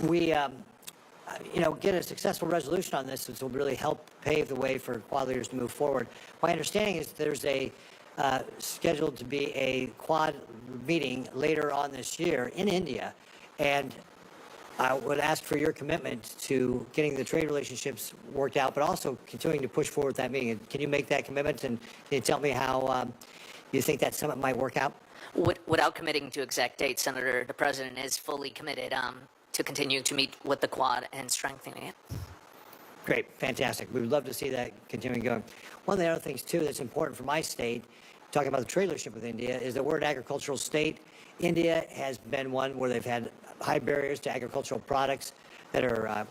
we get a successful resolution on this, which will really help pave the way for Quad leaders to move forward. My understanding is there's a scheduled to be a Quad meeting later on this year in India, and I would ask for your commitment to getting the trade relationships worked out, but also continuing to push forward that meeting. Can you make that commitment, and can you tell me how you think that summit might work out? Without committing to exact dates, Senator, the President is fully committed to continue to meet with the Quad and strengthening it. Great, fantastic. We would love to see that continuing going. One of the other things, too, that's important for my state, talking about the trade relationship with India, is that we're an agricultural state. India has been one where they've had high barriers to agricultural products that are,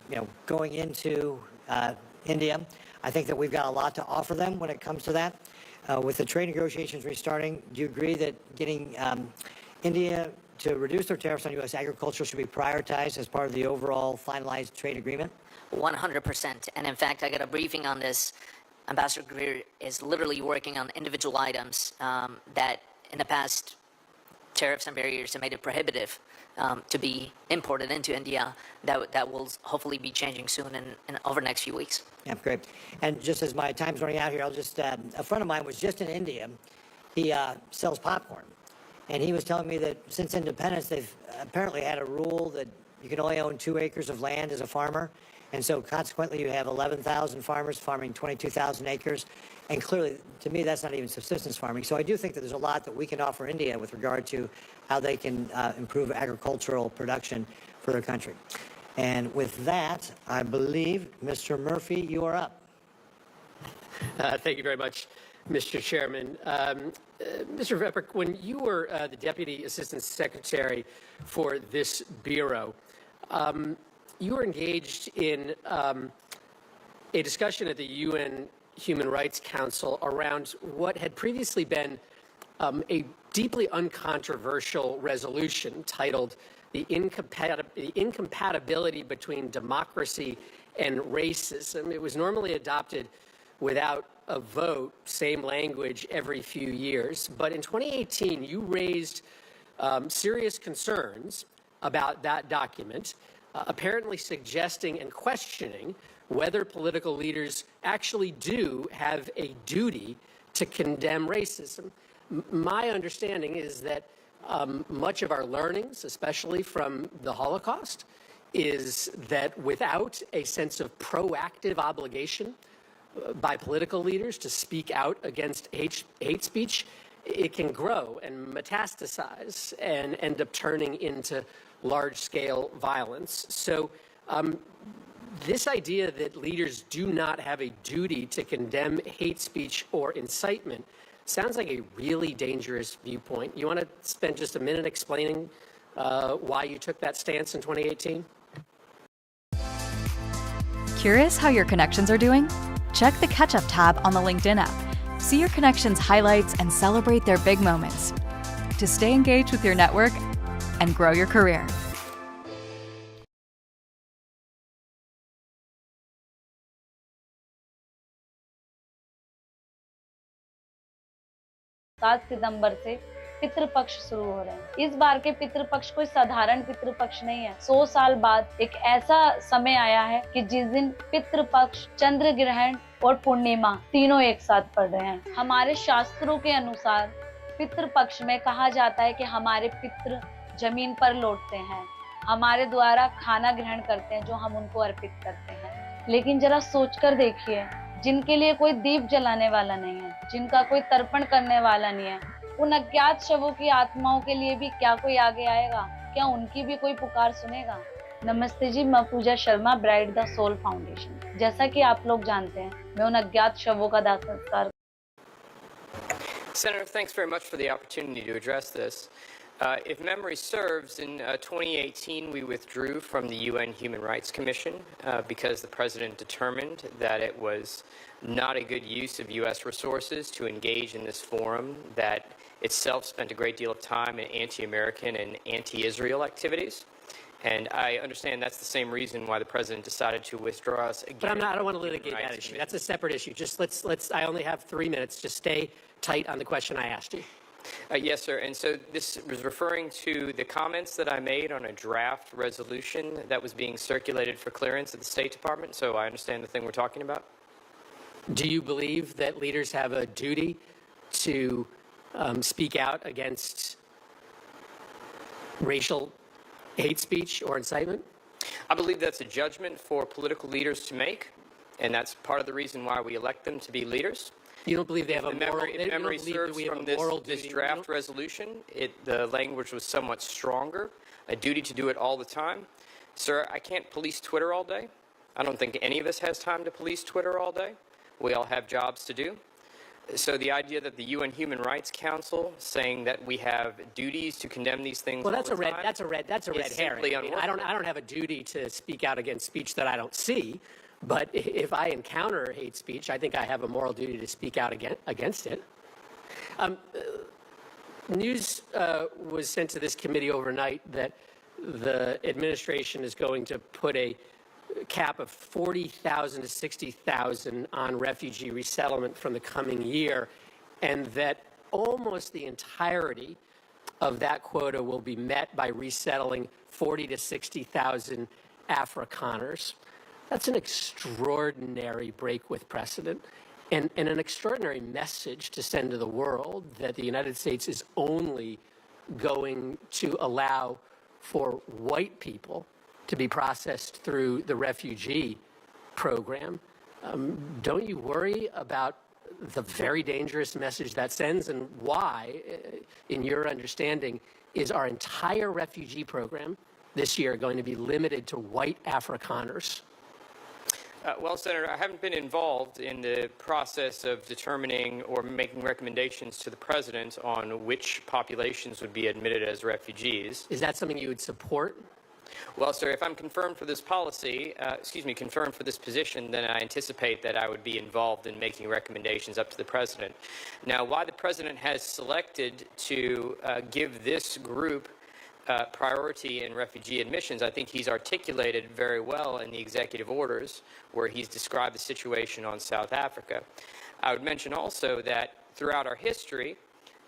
going into India. I think that we've got a lot to offer them when it comes to that. With the trade negotiations restarting, do you agree that getting India to reduce their tariffs on U.S. agriculture should be prioritized as part of the overall finalized trade agreement? 100%. And in fact, I got a briefing on this. Ambassador Greer is literally working on individual items that in the past tariffs and barriers have made it prohibitive to be imported into India. That will hopefully be changing soon in over the next few weeks. Yeah, great. And just as my time's running out here, I'll just, a friend of mine was just in India. He sells popcorn. And he was telling me that since independence, they've apparently had a rule that you can only own 2 acres of land as a farmer. And so consequently, you have 11,000 farmers farming 22,000 acres. And clearly, to me, that's not even subsistence farming. So I do think that there's a lot that we can offer India with regard to how they can improve agricultural production for their country. And with that, I believe, Mr. Murphy, you are up. Thank you very much, Mr. Chairman. Mr. Vepper, when you were the Deputy Assistant Secretary for this Bureau, you were engaged in a discussion at the UN Human Rights Council around what had previously been a deeply uncontroversial resolution titled the incompatibility between democracy and racism. It was normally adopted without a vote, same language every few years. But in 2018, you raised serious concerns about that document, apparently suggesting and questioning whether political leaders actually do have a duty to condemn racism. My understanding is that much of our learnings, especially from the Holocaust, is that without a sense of proactive obligation by political leaders to speak out against hate speech, it can grow and metastasize and end up turning into large-scale violence. So this idea that leaders do not have a duty to condemn hate speech or incitement sounds like a really dangerous viewpoint. You want to spend just a minute explaining why you took that stance in 2018? Curious how your connections are doing? Check the Catch-Up tab on the LinkedIn app. See your connections' highlights and celebrate their big moments. To stay engaged with your network and grow your career. सितंबर से पितृपक्ष शुरू हो रहे हैं। इस बार के पितृपक्ष कोई साधारण पितृपक्ष नहीं है। 100 साल बाद एक ऐसा समय आया है कि जिस दिन पितृपक्ष, चंद्र ग्रहण और पूर्णिमा तीनों एक साथ पड़ रहे हैं। हमारे शास्त्रों के अनुसार पितृपक्ष में कहा जाता है कि हमारे पितृ जमीन पर लौटते हैं, हमारे द्वारा खाना ग्रहण करते हैं जो हम उनको अर्पित करते हैं। लेकिन जरा सोचकर देखिए, जिनके लिए कोई दीप जलाने वाला नहीं है, जिनका कोई तर्पण करने वाला नहीं है, उन अज्ञात शवों की आत्माओं के लिए भी क्या कोई आगे आएगा? क्या उनकी भी कोई पुकार सुनेगा? नमस्ते जी, मैं Puja Sharma, Bright the Soul Foundation. जैसा कि आप लोग जानते हैं, मैं उन अज्ञात शवों का दाह संस्कार। Senator, thanks very much for the opportunity to address this. If memory serves, in 2018 we withdrew from the UN Human Rights Commission because the President determined that it was not a good use of U.S. resources to engage in this forum that itself spent a great deal of time in anti-American and anti-Israel activities. And I understand that's the same reason why the President decided to withdraw us again. But I don't want to litigate that issue. That's a separate issue. Just I only have 3 minutes. Just stay tight on the question I asked you. Yes, sir. And so this was referring to the comments that I made on a draft resolution that was being circulated for clearance at the State Department. So I understand the thing we're talking about. Do you believe that leaders have a duty to speak out against racial hate speech or incitement? I believe that's a judgment for political leaders to make, and that's part of the reason why we elect them to be leaders. You don't believe they have a moral, If memory serves from this duty? draft resolution, the language was somewhat stronger, a duty to do it all the time. Sir, I can't police Twitter all day. I don't think any of us has time to police Twitter all day. We all have jobs to do. So the idea that the UN Human Rights Council saying that we have duties to condemn these things. Well, that's all a the red. time That's a red. That's a red is herring. simply I mean, I don't have a duty to speak out against speech that I don't see. But if I encounter hate speech, I think I have a moral duty to speak out against it. News was sent to this committee overnight that the administration is going to put a cap of 40,000 to 60,000 on refugee resettlement from the coming year, and that almost the entirety of that quota will be met by resettling 40 to 60,000 Afrikaners. That's an extraordinary break with precedent and an extraordinary message to send to the world that the United States is only going to allow for white people to be processed through the refugee program. Don't you worry about the very dangerous message that sends, and why, in your understanding, is our entire refugee program this year going to be limited to white Afrikaners? Well, Senator, I haven't been involved in the process of determining or making recommendations to the president on which populations would be admitted as refugees. Is that something you would support? Well, sir, if I'm confirmed for this policy, confirmed for this position, then I anticipate that I would be involved in making recommendations up to the president. Now, why the president has selected to give this group priority in refugee admissions, I think he's articulated very well in the executive orders where he's described the situation on South Africa. I would mention also that throughout our history,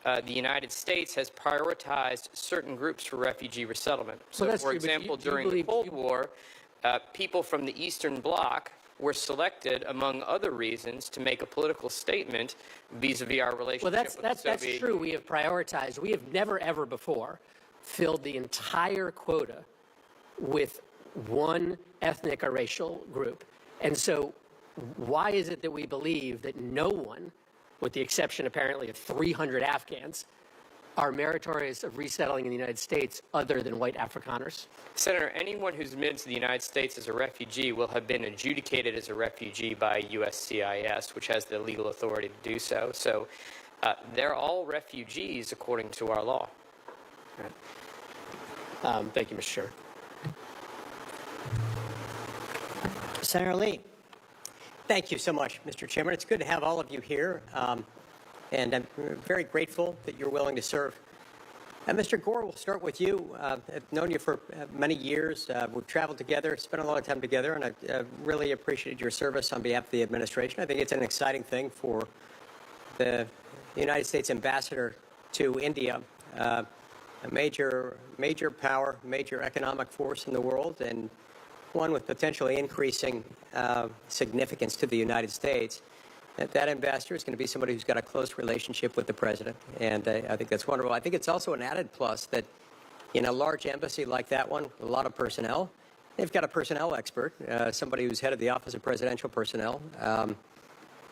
the United States has prioritized certain groups for refugee resettlement. So, for example, during the Cold War, people from the Eastern Bloc were selected, among other reasons, to make a political statement vis-a-vis our relationship with the Soviet That's true. We have prioritized. We have never, ever before filled the entire quota with one ethnic or racial group. And so why is it that we believe that no one, with the exception apparently of 300 Afghans, are meritorious of resettling in the United States other than white Afrikaners? Senator, anyone who's admitted to the United States as a refugee will have been adjudicated as a refugee by USCIS, which has the legal authority to do so. So they're all refugees according to our law. Thank you, Mr. Chair. Senator Lee. Thank you so much, Mr. Chairman. It's good to have all of you here, and I'm very grateful that you're willing to serve. Mr. Gor, we'll start with you. I've known you for many years. We've traveled together, spent a lot of time together, and I really appreciated your service on behalf of the administration. I think it's an exciting thing for the United States ambassador to India, a major power, major economic force in the world, and one with potentially increasing significance to the United States. That ambassador is going to be somebody who's got a close relationship with the president, and I think that's wonderful. I think it's also an added plus that in a large embassy like that one, a lot of personnel, they've got a personnel expert, somebody who's head of the Office of Presidential Personnel,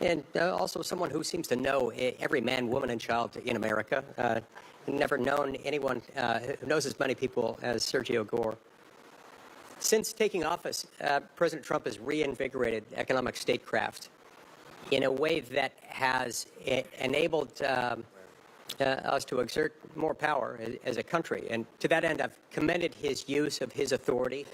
and also someone who seems to know every man, woman, and child in America. Never known anyone who knows as many people as Sergio Gor. Since taking office, President Trump has reinvigorated economic statecraft in a way that has enabled us to exert more power as a country. And to that end, I've commended his use of his authority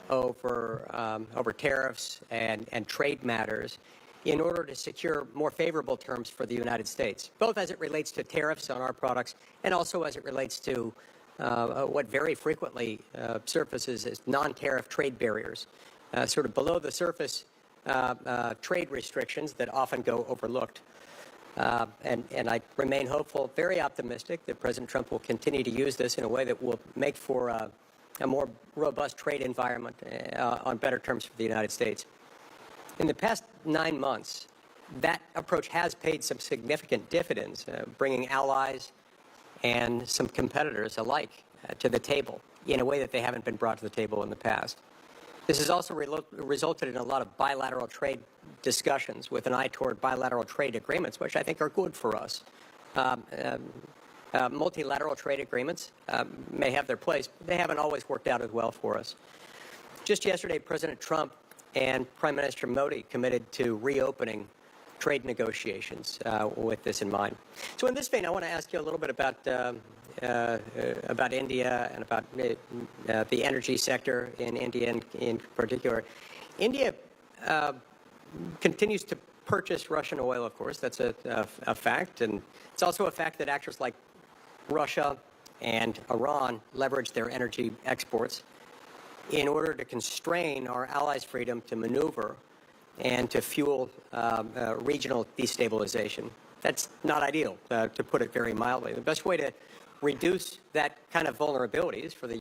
over tariffs and trade matters in order to secure more favorable terms for the United States, both as it relates to tariffs on our products and also as it relates to what very frequently surfaces as non-tariff trade barriers, sort of below the surface trade restrictions that often go overlooked. And I remain hopeful, very optimistic, that President Trump will continue to use this in a way that will make for a more robust trade environment on better terms for the United States. In the past 9 months, that approach has paid some significant dividends, bringing allies and some competitors alike to the table in a way that they haven't been brought to the table in the past. This has also resulted in a lot of bilateral trade discussions with an eye toward bilateral trade agreements, which I think are good for us. Multilateral trade agreements may have their place, but they haven't always worked out as well for us. Just yesterday, President Trump and Prime Minister Modi committed to reopening trade negotiations with this in mind. So in this vein, I want to ask you a little bit about India and about the energy sector in India in particular. India continues to purchase Russian oil, of course. That's a fact. And it's also a fact that actors like Russia and Iran leverage their energy exports in order to constrain our allies' freedom to maneuver and to fuel regional destabilization. That's not ideal, to put it very mildly. The best way to reduce that kind of vulnerability is for the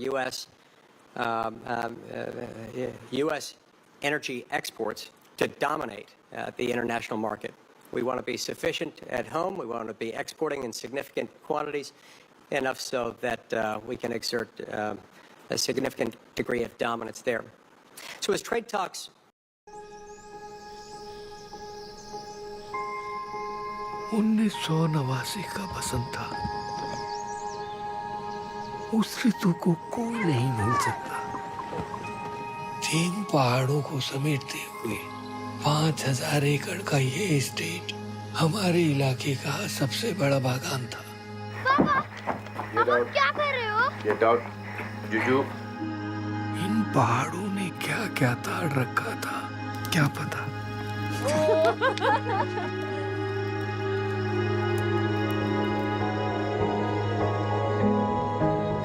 U.S. energy exports to dominate the international market. We want to be sufficient at home. We want to be exporting in significant quantities, enough so that we can exert a significant degree of dominance there. So as trade talks 1989 का बसंत था। उस ऋतु को कोई नहीं भूल सकता। 3 पहाड़ों को समेटते हुए 5000 एकड़ का ये एस्टेट हमारे इलाके का सबसे बड़ा बागान था। पापा, आप क्या कर रहे हो? Get out, जुजू। इन पहाड़ों ने क्या-क्या ताड़ रखा था, क्या पता।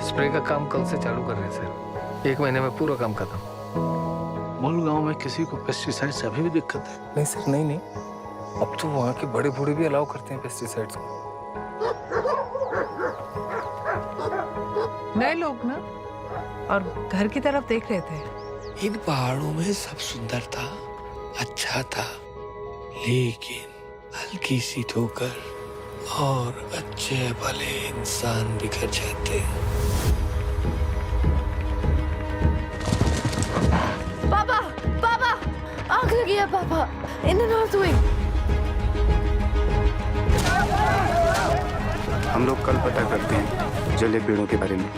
स्प्रे का काम कल से चालू कर रहे हैं सर। 1 महीने में पूरा काम खत्म। मूल गांव में किसी को पेस्टिसाइड से अभी भी दिक्कत है? नहीं सर, नहीं। अब तो वहाँ के बड़े बूढ़े भी अलाउ करते हैं पेस्टिसाइड्स को। नए लोग ना, और घर की तरफ देख रहे थे। इन पहाड़ों में सब सुंदर था, अच्छा था, लेकिन हल्की सी ठोकर और अच्छे भले इंसान बिखर जाते। पापा, आग लगी है पापा। In the north wing. हम लोग कल पता करते हैं जले पेड़ों के बारे में।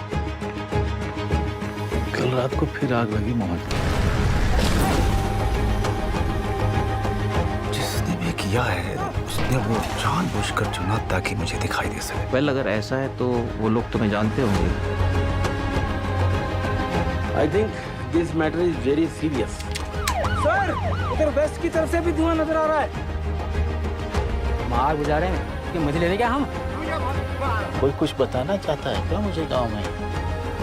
कल रात को फिर आग लगी मोहन। जिसने भी किया है उसने वो जानबूझकर चुना ताकि मुझे दिखाई दे सके। वेल, अगर ऐसा है तो वो लोग तुम्हें जानते होंगे। I think this matter is very serious. Sir, इधर वेस्ट की तरफ से भी धुआं नजर आ रहा है। हम आग बुझा रहे हैं कि मजे ले लेंगे हम। कोई कुछ बताना चाहता है क्या मुझे गांव में?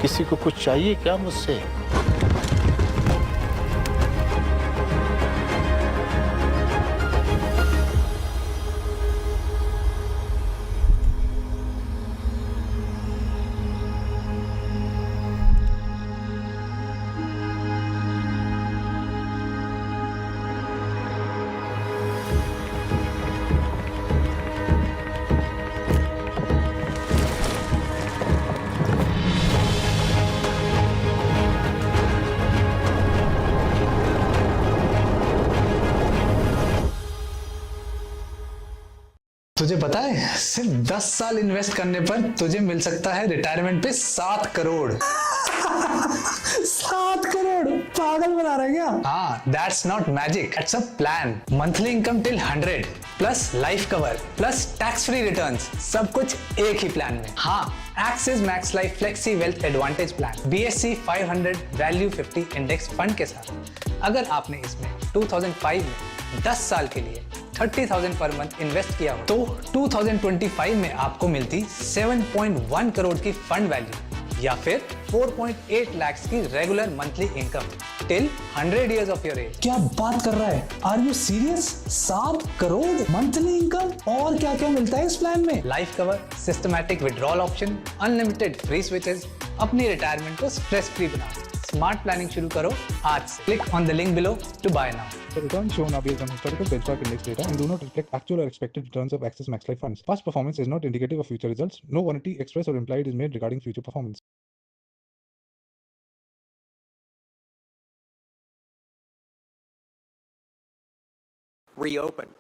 किसी को कुछ चाहिए क्या मुझसे? तुझे पता है सिर्फ 10 साल इन्वेस्ट करने पर तुझे मिल सकता है रिटायरमेंट पे 7 करोड़। 7 करोड़ पागल बना रहे क्या? हाँ, that's not magic, it's a plan. Monthly income till 100 plus life cover plus tax free returns, सब कुछ एक ही प्लान में। हाँ, Axis Max Life Flexi Wealth Advantage Plan BSC 500 Value 50 Index Fund के साथ अगर आपने इसमें 2005 में 10 साल के लिए 30,000 पर मंथ इन्वेस्ट किया हो तो 2025 में आपको मिलती 7.1 करोड़ की फंड वैल्यू या फिर 4.8 lakhs की regular monthly income till 100 years of your age। क्या बात कर रहा है? Are you serious? 7 crore monthly income और क्या क्या मिलता है इस प्लान में? Life cover, systematic withdrawal option, unlimited free switches. अपनी रिटायरमेंट को स्ट्रेस फ्री बनाओ। स्मार्ट प्लानिंग शुरू करो आज से। Click on the link below to buy now. The returns shown are based on historical benchmark index data and do not reflect actual or expected returns of Axis Max Life funds. Past performance is not indicative of future results. No warranty expressed or implied is made regarding future performance. Reopen.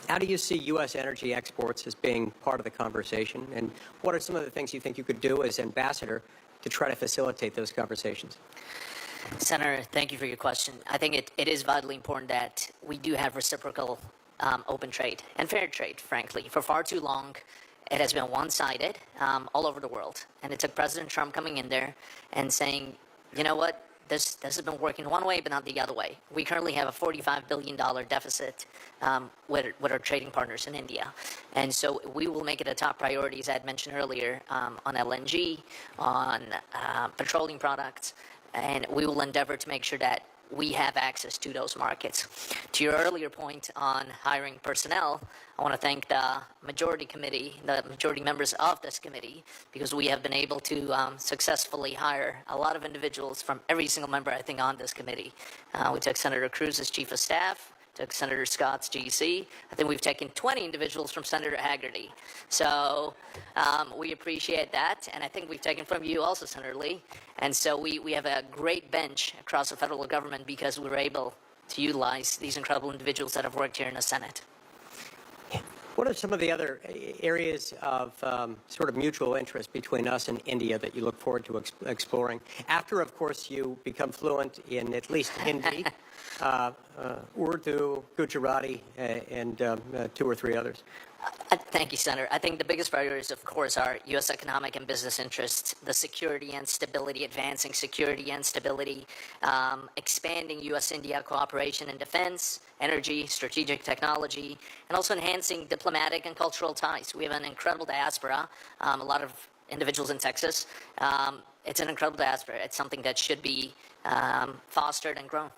How do you see U.S. energy exports as being part of the conversation? And what are some of the things you think you could do as ambassador to try to facilitate those conversations? Senator, thank you for your question. I think it is vitally important that we do have reciprocal open trade and fair trade, frankly. For far too long, it has been one-sided all over the world. And it took President Trump coming in there and saying, you know what, this has been working one way, but not the other way. We currently have a $45 billion deficit with our trading partners in India. And so we will make it a top priority, as I had mentioned earlier, on LNG, on petroleum products, and we will endeavor to make sure that we have access to those markets. To your earlier point on hiring personnel, I want to thank the majority committee, the majority members of this committee, because we have been able to successfully hire a lot of individuals from every single member, I think, on this committee. We took Senator Cruz as Chief of Staff, took Senator Scott's GC. I think we've taken 20 individuals from Senator Haggerty. So we appreciate that, and I think we've taken from you also, Senator Lee. And so we have a great bench across the federal government because we were able to utilize these incredible individuals that have worked here in the Senate. What are some of the other areas of sort of mutual interest between us and India that you look forward to exploring? After, of course, you become fluent in at least Hindi, Urdu, Gujarati, and 2 or 3 others. Thank you, Senator. I think the biggest priorities, of course, are U.S. economic and business interests, the security and stability, advancing security and stability, expanding U.S.-India cooperation in defense, energy, strategic technology, and also enhancing diplomatic and cultural ties. We have an incredible diaspora, a lot of individuals in Texas. It's an incredible diaspora. It's something that should be fostered and grown.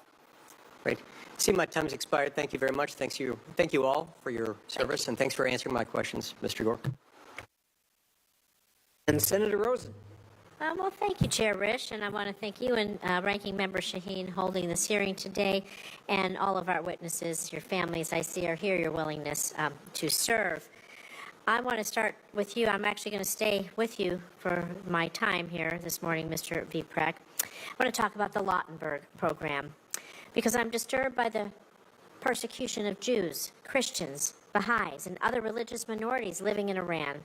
Great. See, my time's expired. Thank you very much. Thank you all for your service, and thanks for answering my questions, Mr. Gor. And Senator Rosen. Well, thank you, Chair Risch, and I want to thank you and Ranking Member Shaheen holding this hearing today, and all of our witnesses, your families, I see, are here, your willingness to serve. I want to start with you. I'm actually going to stay with you for my time here this morning, Mr. Vieprek. I want to talk about the Lautenberg program, because I'm disturbed by the persecution of Jews, Christians, Baha'is, and other religious minorities living in Iran.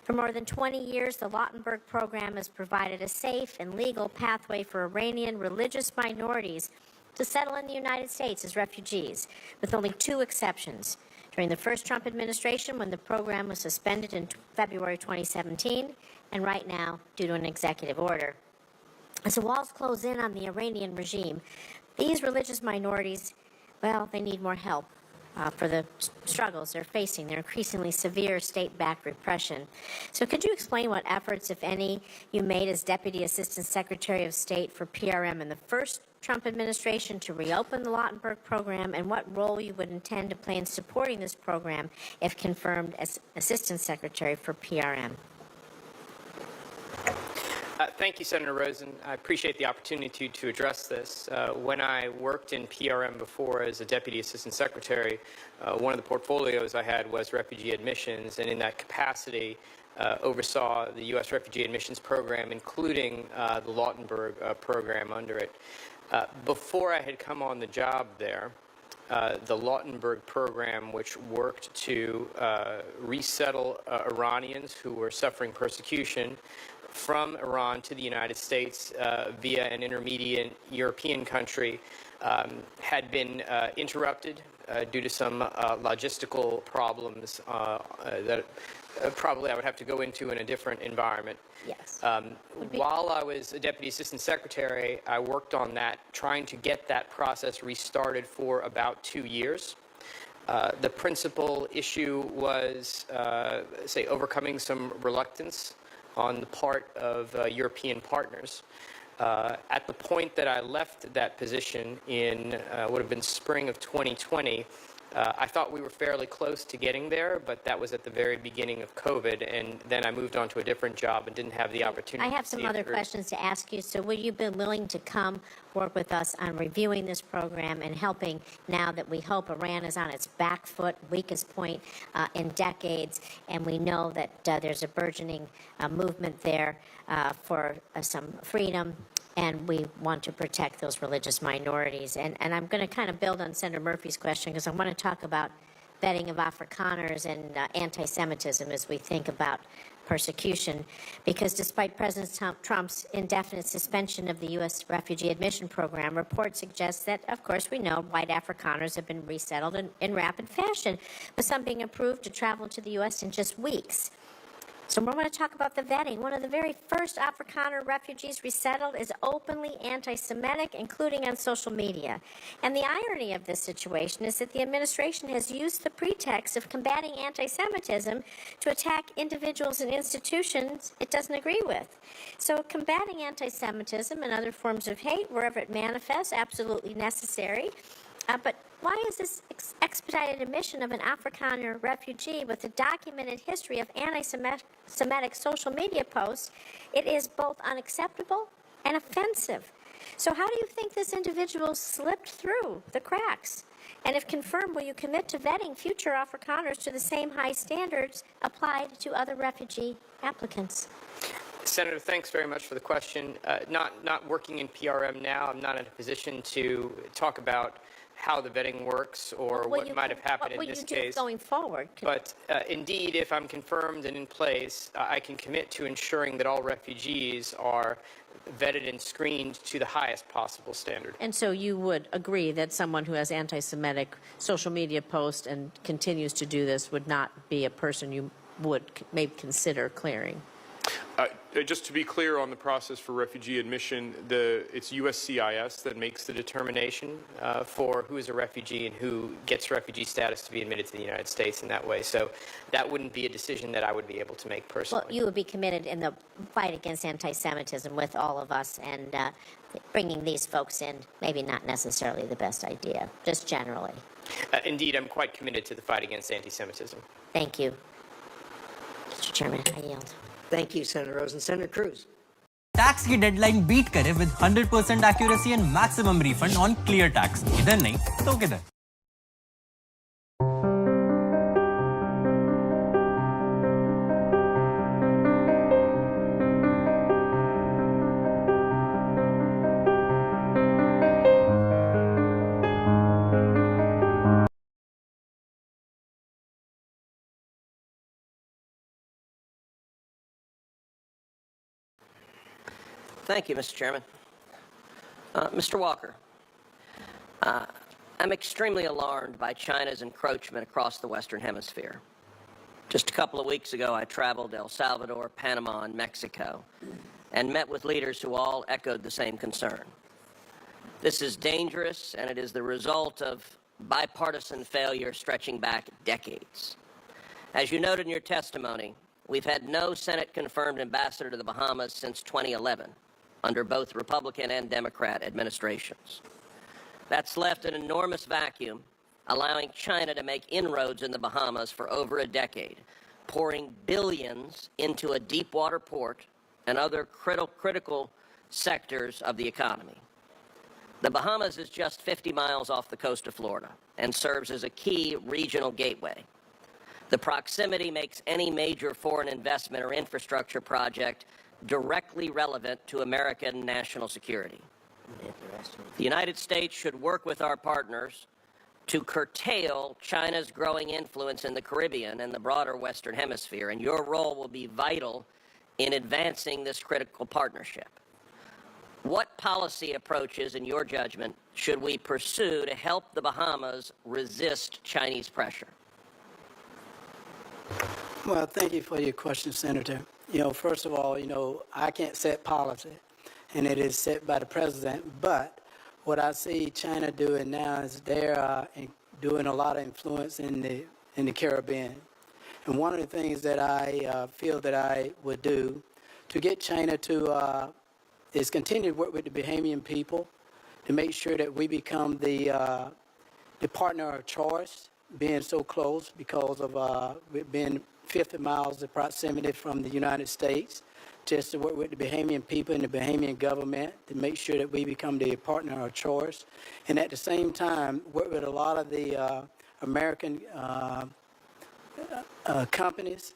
For more than 20 years, the Lautenberg program has provided a safe and legal pathway for Iranian religious minorities to settle in the United States as refugees, with only 2 exceptions. During the first Trump administration, when the program was suspended in February 2017, and right now due to an executive order. As the walls close in on the Iranian regime, these religious minorities, well, they need more help for the struggles they're facing, their increasingly severe state-backed repression. So could you explain what efforts, if any, you made as Deputy Assistant Secretary of State for PRM in the first Trump administration to reopen the Lautenberg program, and what role you would intend to play in supporting this program if confirmed as Assistant Secretary for PRM? Thank you, Senator Rosen. I appreciate the opportunity to address this. When I worked in PRM before as a Deputy Assistant Secretary, one of the portfolios I had was refugee admissions, and in that capacity, oversaw the U.S. refugee admissions program, including the Lautenberg program under it. Before I had come on the job there, the Lautenberg program, which worked to resettle Iranians who were suffering persecution from Iran to the United States via an intermediate European country, had been interrupted due to some logistical problems that probably I would have to go into in a different environment. Yes. While I was a Deputy Assistant Secretary, I worked on that, trying to get that process restarted for about 2 years. The principal issue was, say, overcoming some reluctance on the part of European partners. At the point that I left that position in would have been spring of 2020, I thought we were fairly close to getting there, but that was at the very beginning of COVID, and then I moved on to a different job and didn't have the opportunity. I have some other questions to ask you. So will you be willing to come work with us on reviewing this program and helping now that we hope Iran is on its back foot, weakest point in decades, and we know that there's a burgeoning movement there for some freedom, and we want to protect those religious minorities. And I'm going to kind of build on Senator Murphy's question because I want to talk about vetting of Afrikaners and anti-Semitism as we think about persecution, because despite President Trump's indefinite suspension of the U.S. refugee admission program, reports suggest that, of course, we know white Afrikaners have been resettled in rapid fashion, with some being approved to travel to the U.S. in just weeks. So we're going to talk about the vetting. One of the very first Afrikaner refugees resettled is openly anti-Semitic, including on social media. And the irony of this situation is that the administration has used the pretext of combating anti-Semitism to attack individuals and institutions it doesn't agree with. So combating anti-Semitism and other forms of hate, wherever it manifests, absolutely necessary. But why is this expedited admission of an Afrikaner refugee with a documented history of anti-Semitic social media posts? It is both unacceptable and offensive. So how do you think this individual slipped through the cracks? And if confirmed, will you commit to vetting future Afrikaners to the same high standards applied to other refugee applicants? Senator, thanks very much for the question. Not working in PRM now, I'm not in a position to talk about how the vetting works or what might have happened in this case. What will you do going forward? But indeed, if I'm confirmed and in place, I can commit to ensuring that all refugees are vetted and screened to the highest possible standard. And so you would agree that someone who has anti-Semitic social media posts and continues to do this would not be a person you would maybe consider clearing? Just to be clear on the process for refugee admission, it's USCIS that makes the determination For who is a refugee and who gets refugee status to be admitted to the United States in that way. So that wouldn't be a decision that I would be able to make personally. Well, you would be committed in the fight against anti-Semitism with all of us, and bringing these folks in, maybe not necessarily the best idea, just generally. Indeed, I'm quite committed to the fight against anti-Semitism. Thank you. Mr. Chairman, I yield. Thank you, Senator Rosen. Senator Cruz. Tax की deadline beat करे with 100% accuracy and maximum refund on clear tax. इधर नहीं तो किधर? Thank you, Mr. Chairman. Mr. Walker, I'm extremely alarmed by China's encroachment across the Western Hemisphere. Just a couple of weeks ago, I traveled to El Salvador, Panama, and Mexico, and met with leaders who all echoed the same concern. This is dangerous, and it is the result of bipartisan failure stretching back decades. As you noted in your testimony, we've had no Senate-confirmed ambassador to the Bahamas since 2011, under both Republican and Democrat administrations. That's left an enormous vacuum, allowing China to make inroads in the Bahamas for over a decade, pouring billions into a deep-water port and other critical sectors of the economy. The Bahamas is just 50 miles off the coast of Florida and serves as a key regional gateway. The proximity makes any major foreign investment or infrastructure project directly relevant to American national security. The United States should work with our partners to curtail China's growing influence in the Caribbean and the broader Western Hemisphere, and your role will be vital in advancing this critical partnership. What policy approaches, in your judgment, should we pursue to help the Bahamas resist Chinese pressure? Well, thank you for your question, Senator. First of all, I can't set policy, and it is set by the president. But what I see China doing now is they're doing a lot of influence in the Caribbean. And one of the things that I feel that I would do to get China to is continue to work with the Bahamian people to make sure that we become the partner of choice, being so close because of being 50 miles of proximity from the United States, just to work with the Bahamian people and the Bahamian government to make sure that we become the partner of choice. And at the same time, work with a lot of the American companies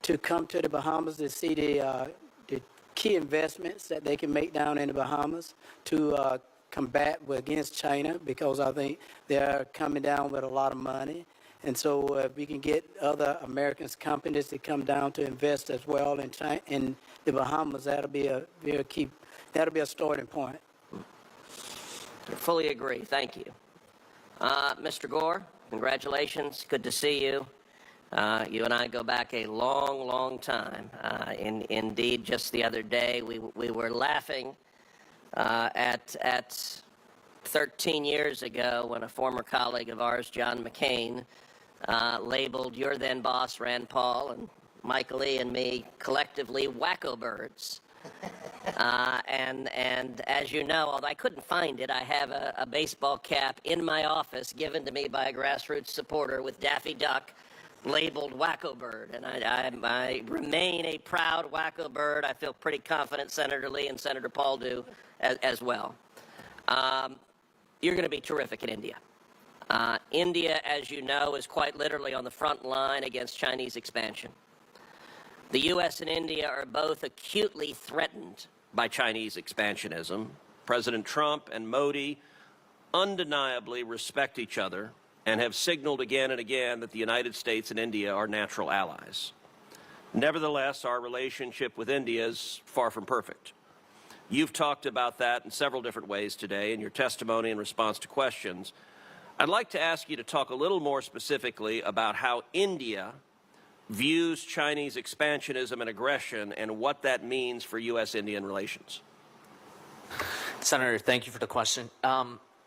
to come to the Bahamas to see the key investments that they can make down in the Bahamas to combat against China, because I think they're coming down with a lot of money. And so if we can get other American companies to come down to invest as well in China, in the Bahamas, that'll be a key, that'll be a starting point. I fully agree. Thank you. Mr. Gor, congratulations. Good to see you. You and I go back a long, long time. Indeed, just the other day, we were laughing at 13 years ago when a former colleague of ours, John McCain, labeled your then boss, Rand Paul, and Michael E. and me collectively wacko birds. And as you know, although I couldn't find it, I have a baseball cap in my office given to me by a grassroots supporter with Daffy Duck labeled wacko bird, and I remain a proud wacko bird. I feel pretty confident Senator Lee and Senator Paul do as well. You're going to be terrific in India. India, as you know, is quite literally on the front line against Chinese expansion. The U.S. and India are both acutely threatened by Chinese expansionism. President Trump and Modi undeniably respect each other and have signaled again and again that the United States and India are natural allies. Nevertheless, our relationship with India is far from perfect. You've talked about that in several different ways today in your testimony in response to questions. I'd like to ask you to talk a little more specifically about how India views Chinese expansionism and aggression and what that means for U.S.-Indian relations. Senator, thank you for the question.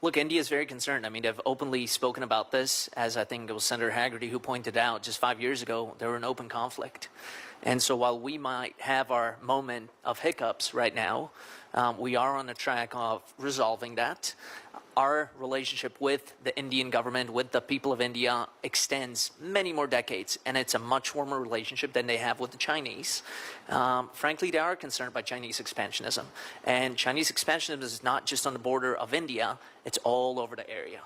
Look, India is very concerned. I mean, they've openly spoken about this, as I think it was Senator Haggerty who pointed out just 5 years ago, they were in open conflict. And so while we might have our moment of hiccups right now, we are on the track of resolving that. Our relationship with the Indian government, with the people of India, extends many more decades, and it's a much warmer relationship than they have with the Chinese. Frankly, they are concerned by Chinese expansionism. And Chinese expansionism is not just on the border of India, it's all over the area.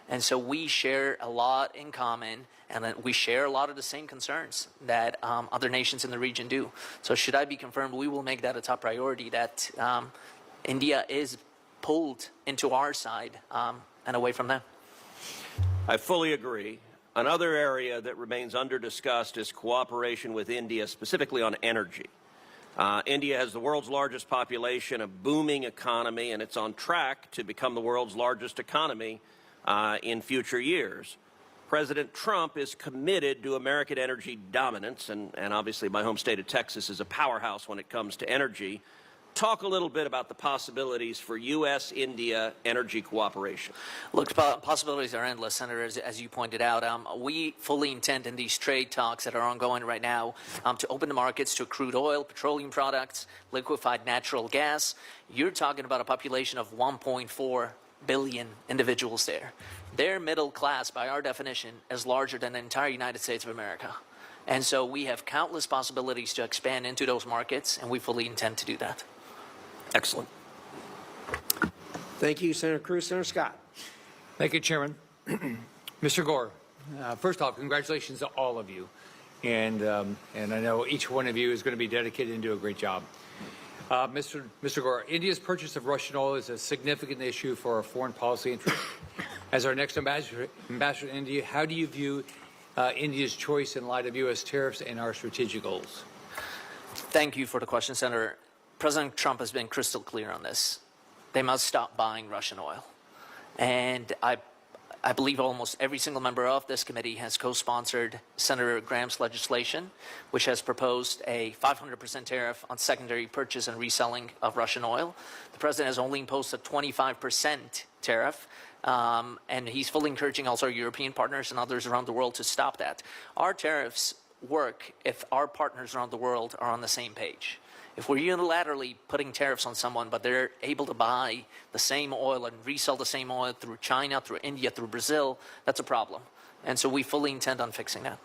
And so we share a lot in common, and then we share a lot of the same concerns that other nations in the region do. So should I be confirmed, we will make that a top priority, that India is pulled into our side and away from them. I fully agree. Another area that remains under-discussed is cooperation with India, specifically on energy. India has the world's largest population, a booming economy, and it's on track to become the world's largest economy in future years. President Trump is committed to American energy dominance, and obviously my home state of Texas is a powerhouse when it comes to energy. Talk a little bit about the possibilities for U.S.-India energy cooperation. Look, possibilities are endless, Senator, as you pointed out. We fully intend in these trade talks that are ongoing right now to open the markets to crude oil, petroleum products, liquefied natural gas. You're talking about a population of 1.4 billion individuals there. Their middle class, by our definition, is larger than the entire United States of America. And so we have countless possibilities to expand into those markets, and we fully intend to do that. Excellent. Thank you, Senator Cruz. Senator Scott. Thank you, Chairman. Mr. Gore, first off, congratulations to all of you. And I know each one of you is going to be dedicated and do a great job. Mr. Gore, India's purchase of Russian oil is a significant issue for our foreign policy interest. As our next ambassador to India, how do you view India's choice in light of U.S. tariffs and our strategic goals? Thank you for the question, Senator. President Trump has been crystal clear on this. They must stop buying Russian oil. And I believe almost every single member of this committee has co-sponsored Senator Graham's legislation, which has proposed a 500% tariff on secondary purchase and reselling of Russian oil. The president has only imposed a 25% tariff, and he's fully encouraging also our European partners and others around the world to stop that. Our tariffs work if our partners around the world are on the same page. If we're unilaterally putting tariffs on someone, but they're able to buy the same oil and resell the same oil through China, through India, through Brazil, that's a problem. And so we fully intend on fixing that.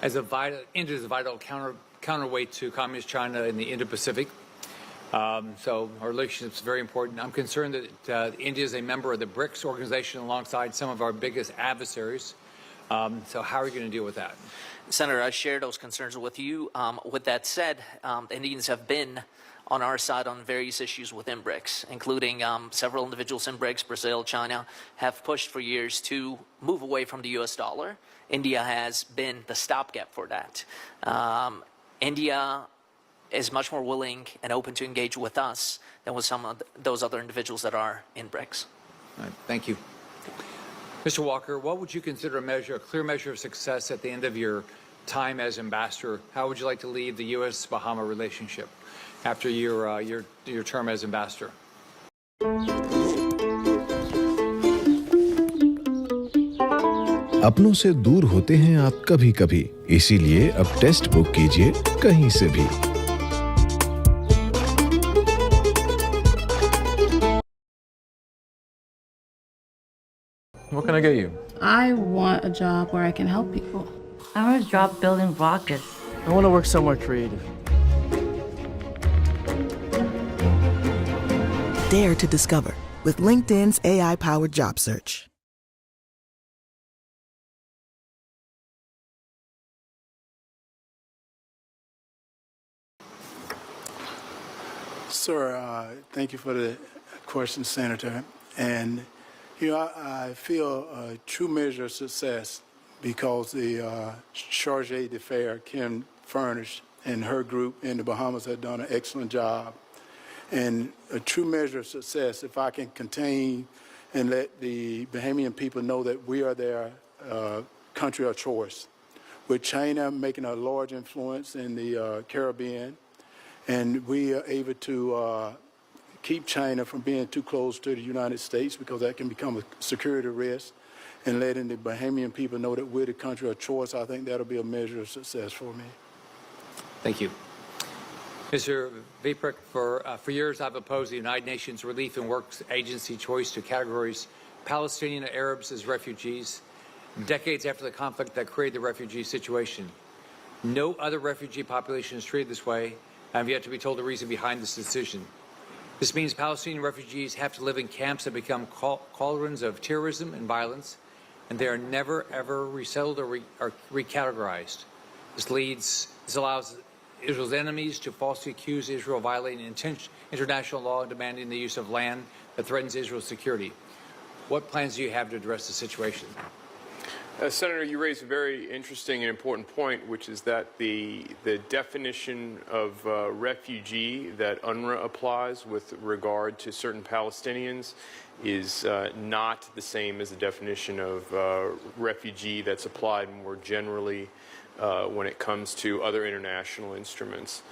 As India is a vital counterweight to Communist China in the Indo-Pacific. So our relationship is very important. I'm concerned that India is a member of the BRICS organization alongside some of our biggest adversaries. So how are you going to deal with that? Senator, I share those concerns with you. With that said, the Indians have been on our side on various issues within BRICS, including several individuals in BRICS, Brazil, China, have pushed for years to move away from the U.S. dollar. India has been the stopgap for that. India is much more willing and open to engage with us than with some of those other individuals that are in BRICS. All right, thank you. Mr. Walker, what would you consider a clear measure of success at the end of your time as ambassador? How would you like to leave the U.S.-Bahama relationship after your term as ambassador? अपनों से दूर होते हैं आप कभी-कभी, इसीलिए अब test book कीजिए कहीं से भी। What can I get you? I want a job where I can help people. I want a job building rockets. I want to work somewhere creative. Dare to discover with LinkedIn's AI-powered job search. Sir, thank you for the question, Senator. And I feel a true measure of success because the Charge d'Affaires, Kim Furnish, and her group in the Bahamas have done an excellent job. And a true measure of success, if I can contain and let the Bahamian people know that we are their country of choice. With China making a large influence in the Caribbean, and we are able to keep China from being too close to the United States because that can become a security risk, and letting the Bahamian people know that we're the country of choice, I think that'll be a measure of success for me. Thank you. Mr. Viprik, for years I've opposed the United Nations Relief and Works Agency choice to categorize Palestinian Arabs as refugees, decades after the conflict that created the refugee situation. No other refugee population is treated this way. I've yet to be told the reason behind this decision. This means Palestinian refugees have to live in camps that become cauldrons of terrorism and violence, and they are never, ever resettled or recategorized. This allows Israel's enemies to falsely accuse Israel of violating international law and demanding the use of land that threatens Israel's security. What plans do you have to address the situation? Senator, you raise a very interesting and important point, which is that the definition of refugee that UNRWA applies with regard to certain Palestinians is not the same as the definition of refugee that's applied more generally when it comes to other international instruments.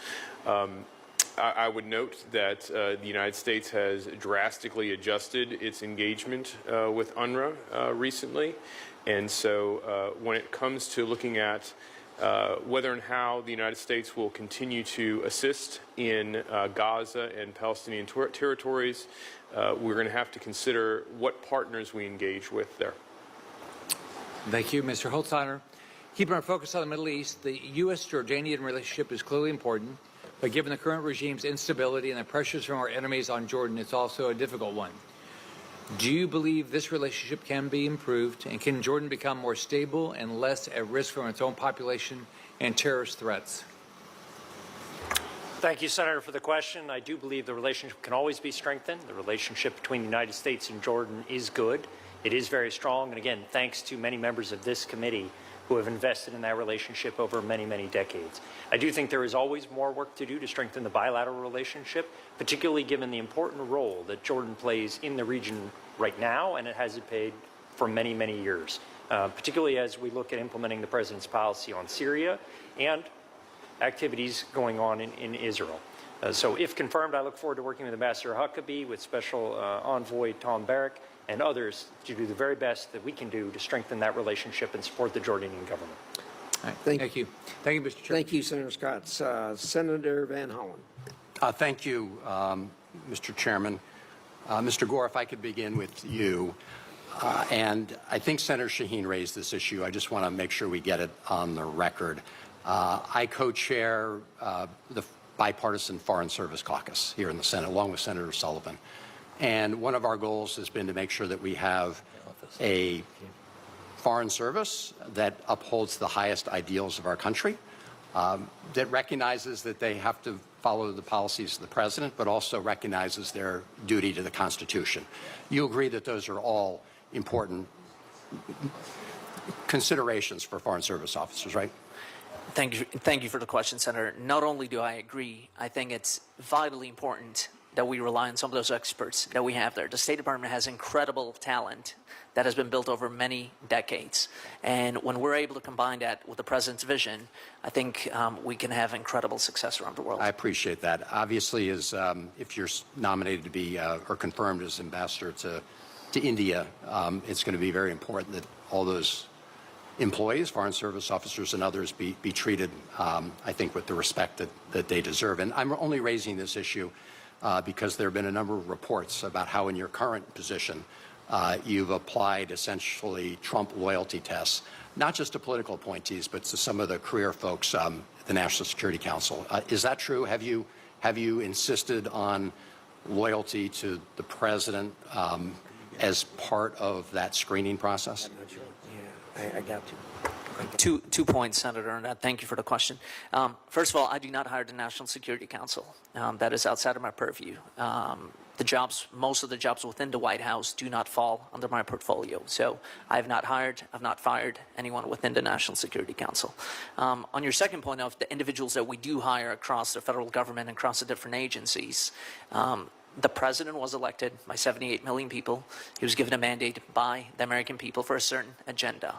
I would note that the United States has drastically adjusted its engagement with UNRWA recently. And so when it comes to looking at whether and how the United States will continue to assist in Gaza and Palestinian territories, we're going to have to consider what partners we engage with there. Thank you, Mr. Holzhauer. Keeping our focus on the Middle East, the U.S.-Jordanian relationship is clearly important, but given the current regime's instability and the pressures from our enemies on Jordan, it's also a difficult one. Do you believe this relationship can be improved, and can Jordan become more stable and less at risk from its own population and terrorist threats? Thank you, Senator, for the question. I do believe the relationship can always be strengthened. The relationship between the United States and Jordan is good. It is very strong. And again, thanks to many members of this committee who have invested in that relationship over many, many decades. I do think there is always more work to do to strengthen the bilateral relationship, particularly given the important role that Jordan plays in the region right now, and it has played for many, many years, particularly as we look at implementing the president's policy on Syria and activities going on in Israel. So if confirmed, I look forward to working with Ambassador Huckabee, with Special Envoy Tom Barrack, and others to do the very best that we can do to strengthen that relationship and support the Jordanian government. Thank you. Thank you, Mr. Chairman. Thank you, Senator Scott. Senator Van Hollen. Thank you, Mr. Chairman. Mr. Gore, if I could begin with you. And I think Senator Shaheen raised this issue. I just want to make sure we get it on the record. I co-chair the Bipartisan Foreign Service Caucus here in the Senate, along with Senator Sullivan. And one of our goals has been to make sure that we have a foreign service that upholds the highest ideals of our country, that recognizes that they have to follow the policies of the president, but also recognizes their duty to the Constitution. You agree that those are all important considerations for foreign service officers, right? Thank you for the question, Senator. Not only do I agree, I think it's vitally important that we rely on some of those experts that we have there. The State Department has incredible talent that has been built over many decades. And when we're able to combine that with the president's vision, I think we can have incredible success around the world. I appreciate that. Obviously, if you're nominated to be or confirmed as ambassador to India, it's going to be very important that all those employees, foreign service officers and others be treated, I think, with the respect that they deserve. And I'm only raising this issue because there have been a number of reports about how in your current position you've applied essentially Trump loyalty tests, not just to political appointees, but to some of the career folks at the National Security Council. Is that true? Have you insisted on loyalty to the president as part of that screening process? I'm not sure. Yeah, I got you. Two points, Senator, and thank you for the question. First of all, I do not hire the National Security Council. That is outside of my purview. Most of the jobs within the White House do not fall under my portfolio. So I have not hired, I've not fired anyone within the National Security Council. On your second point of the individuals that we do hire across the federal government and across the different agencies, the president was elected by 78 million people. He was given a mandate by the American people for a certain agenda.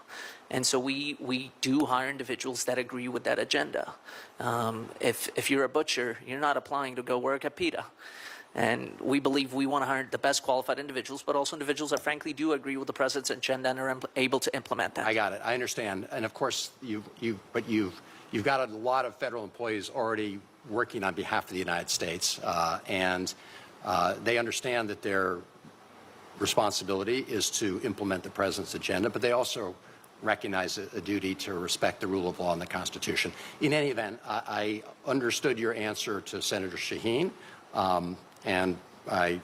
And so we do hire individuals that agree with that agenda. If you're a butcher, you're not applying to go work at PETA. And we believe we want to hire the best qualified individuals, but also individuals that frankly do agree with the president's agenda and are able to implement that. I got it. I understand. And of course, you've got a lot of federal employees already working on behalf of the United States, and they understand that their responsibility is to implement the president's agenda, but they also recognize a duty to respect the rule of law and the Constitution. In any event, I understood your answer to Senator Shaheen, and I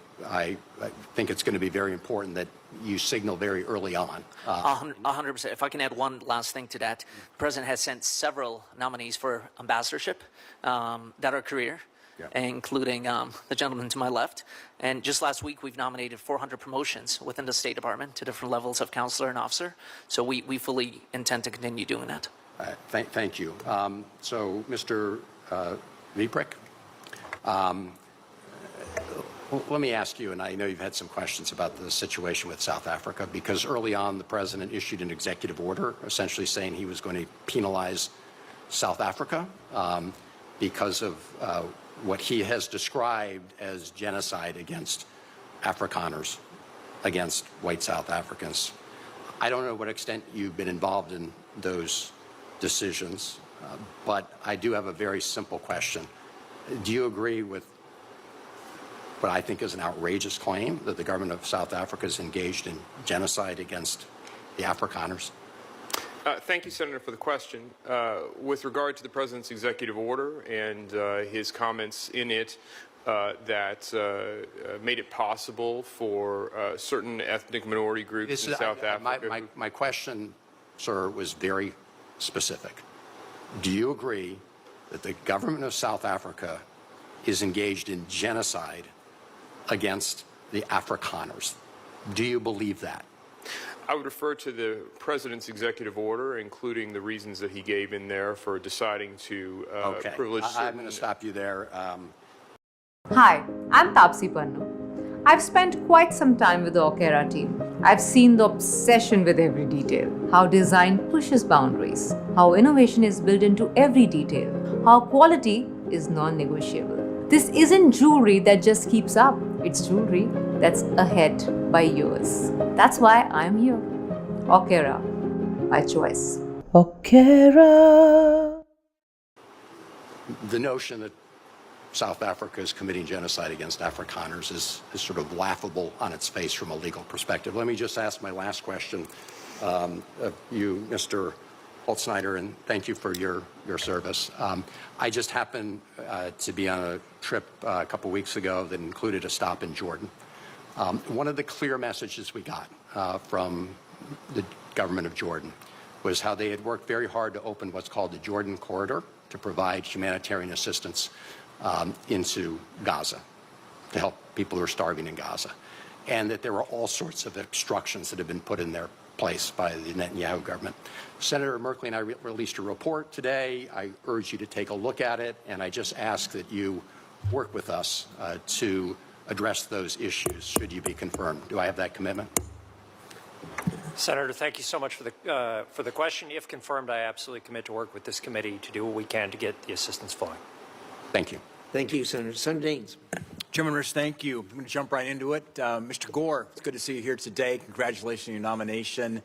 think it's going to be very important that you signal very early on. 100%. If I can add one last thing to that, the president has sent several nominees for ambassadorship that are career. Yeah. Including the gentleman to my left. And just last week, we've nominated 400 promotions within the State Department to different levels of counselor and officer. So we fully intend to continue doing that. Thank you. So, Mr. Vieprich, let me ask you, and I know you've had some questions about the situation with South Africa, because early on, the president issued an executive order essentially saying he was going to penalize South Africa because of what he has described as genocide against Afrikaners, against white South Africans. I don't know what extent you've been involved in those decisions, but I do have a very simple question. Do you agree with what I think is an outrageous claim that the government of South Africa is engaged in genocide against the Afrikaners? Thank you, Senator, for the question. With regard to the President's executive order and his comments in it that made it possible for certain ethnic minority groups in South Africa. My question, sir, was very specific. Do you agree that the government of South Africa is engaged in genocide against the Afrikaners? Do you believe that? I would refer to the President's executive order, including the reasons that he gave in there for deciding to privilege certain... I'm going to stop you there. Hi, I'm Tapsi Pannu. I've spent quite some time with the Okera team. I've seen the obsession with every detail, how design pushes boundaries, how innovation is built into every detail, how quality is non-negotiable. This isn't jewelry that just keeps up. It's jewelry that's ahead by years. That's why I'm here. Okera, by choice. Okera. The notion that South Africa is committing genocide against Afrikaners is sort of laughable on its face from a legal perspective. Let me just ask my last question of you, Mr. Holtzsnyder, and thank you for your service. I just happened to be on a trip a couple weeks ago that included a stop in Jordan. One of the clear messages we got from the government of Jordan was how they had worked very hard to open what's called the Jordan Corridor to provide humanitarian assistance into Gaza, to help people who are starving in Gaza, and that there were all sorts of obstructions that have been put in their place by the Netanyahu government. Senator Merkley and I released a report today. I urge you to take a look at it, and I just ask that you work with us to address those issues should you be confirmed. Do I have that commitment? Senator, thank you so much for the question. If confirmed, I absolutely commit to work with this committee to do what we can to get the assistance flowing. Thank you. Thank you, Senator. Senator Daines. Chairman Risch, thank you. I'm going to jump right into it. Mr. Gore, it's good to see you here today. Congratulations on your nomination.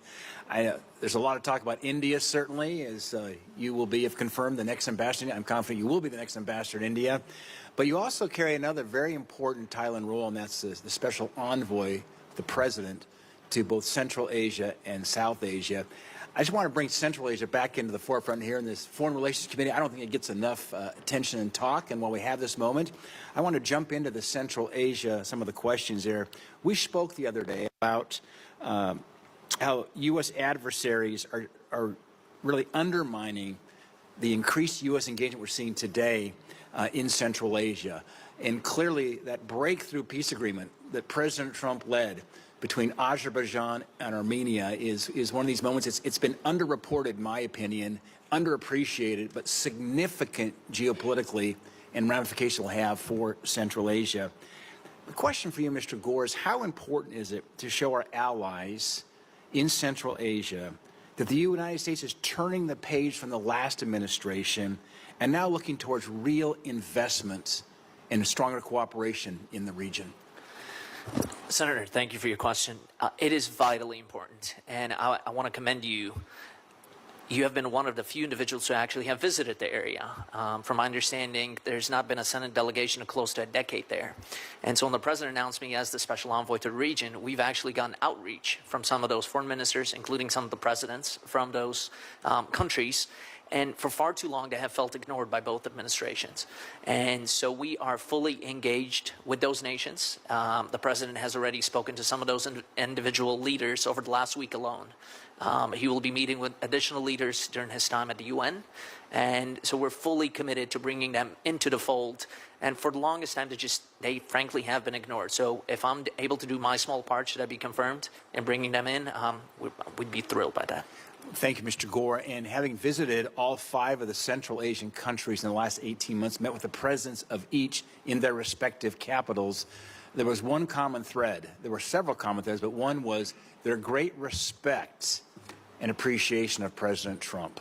There's a lot of talk about India, certainly, as you will be, if confirmed, the next ambassador. I'm confident you will be the next ambassador in India. But you also carry another very important title and role, and that's the special envoy, the president, to both Central Asia and South Asia. I just want to bring Central Asia back into the forefront here in this Foreign Relations Committee. I don't think it gets enough attention and talk, and while we have this moment, I want to jump into the Central Asia, some of the questions there. We spoke the other day about how U.S. adversaries are really undermining the increased U.S. engagement we're seeing today in Central Asia. And clearly that breakthrough peace agreement that President Trump led between Azerbaijan and Armenia is one of these moments. It's been underreported, in my opinion, underappreciated, but significant geopolitically and ramifications will have for Central Asia. The question for you, Mr. Gore, is how important is it to show our allies in Central Asia that the United States is turning the page from the last administration and now looking towards real investments and stronger cooperation in the region? Senator, thank you for your question. It is vitally important, and I want to commend you. You have been one of the few individuals who actually have visited the area. From my understanding, there's not been a Senate delegation of close to a decade there. And so when the president announced me as the special envoy to the region, we've actually gotten outreach from some of those foreign ministers, including some of the presidents from those countries. And for far too long, they have felt ignored by both administrations. And so we are fully engaged with those nations. The president has already spoken to some of those individual leaders over the last week alone. He will be meeting with additional leaders during his time at the UN. And so we're fully committed to bringing them into the fold. And for the longest time, they frankly have been ignored. So if I'm able to do my small part, should I be confirmed in bringing them in, we'd be thrilled by that. Thank you, Mr. Gore. And having visited all 5 of the Central Asian countries in the last 18 months, met with the presidents of each in their respective capitals, there was one common thread. There were several common threads, but one was their great respect and appreciation of President Trump.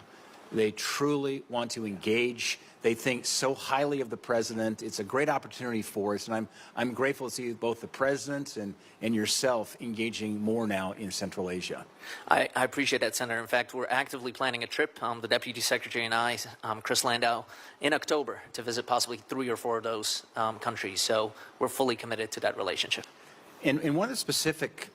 They truly want to engage. They think so highly of the president. It's a great opportunity for us, and I'm grateful to see both the president and yourself engaging more now in Central Asia. I appreciate that, Senator. In fact, we're actively planning a trip, the Deputy Secretary and I, Chris Landau, in October to visit possibly 3 or 4 of those countries. So we're fully committed to that relationship. And one of the specific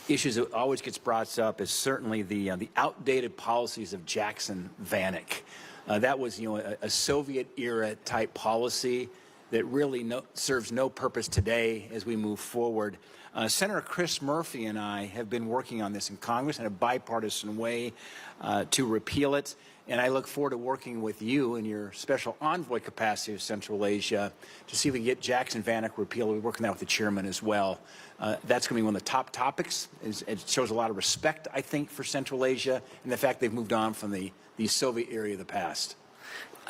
issues that always gets brought up is certainly the outdated policies of Jackson Vanik. That was, a Soviet-era type policy that really serves no purpose today as we move forward. Senator Chris Murphy and I have been working on this in Congress in a bipartisan way to repeal it. And I look forward to working with you in your special envoy capacity of Central Asia to see if we can get Jackson Vanik repealed. We're working that with the chairman as well. That's going to be one of the top topics. It shows a lot of respect, I think, for Central Asia and the fact they've moved on from the Soviet era of the past.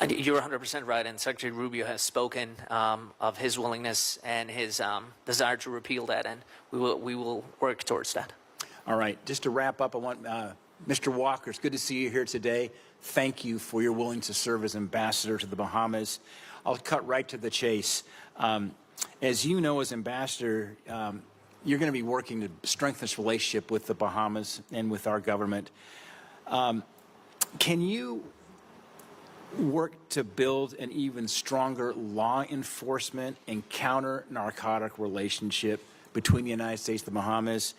You're 100% right, and Secretary Rubio has spoken of his willingness and his desire to repeal that, and we will work towards that. All right, just to wrap up, I want Mr. Walker, it's good to see you here today. Thank you for your willingness to serve as ambassador to the Bahamas. I'll cut right to the chase. As you know, as ambassador, you're going to be working to strengthen this relationship with the Bahamas and with our government. Can you work to build an even stronger law enforcement and counter-narcotic relationship between the United States and the Bahamas,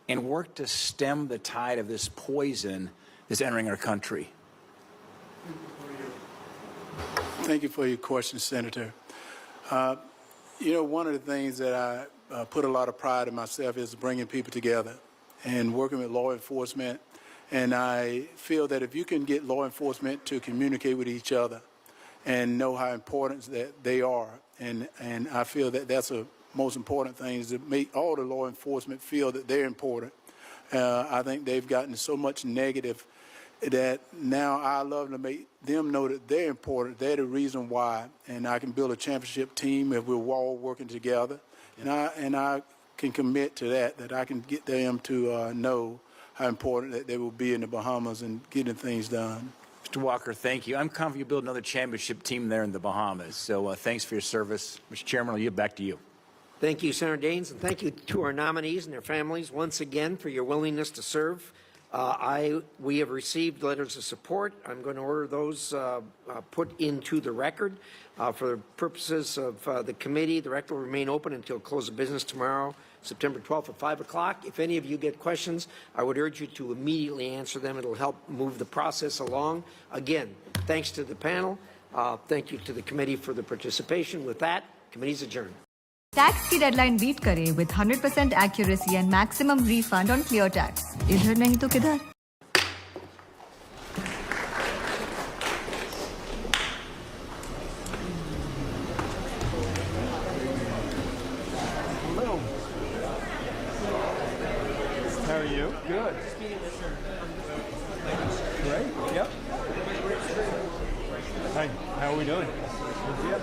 and work to stem the tide of this poison that's entering our country? Thank you for your question, Senator. One of the things that I put a lot of pride in myself is bringing people together and working with law enforcement. And I feel that if you can get law enforcement to communicate with each other and know how important that they are, and I feel that that's the most important thing, is to make all the law enforcement feel that they're important. I think they've gotten so much negative that now I love to make them know that they're important. They're the reason why, and I can build a championship team if we're all working together. And I can commit to that I can get them to know how important that they will be in the Bahamas and getting things done. Mr. Walker, thank you. I'm confident you'll build another championship team there in the Bahamas. So thanks for your service. Mr. Chairman, I'll yield back to you. Thank you, Senator Daines, and thank you to our nominees and their families once again for your willingness to serve. We have received letters of support. I'm going to order those put into the record. For the purposes of the committee, the record will remain open until close of business tomorrow, September 12th at 5 o'clock. If any of you get questions, I would urge you to immediately answer them. It'll help move the process along. Again, thanks to the panel. Thank you to the committee for the participation. With that, committee's adjourned. Tax की deadline beat करें with 100% accuracy and maximum refund on clear tax. इधर नहीं तो किधर? Hello. How are you? Good. Great. Yep. Hi. How are we doing? Good.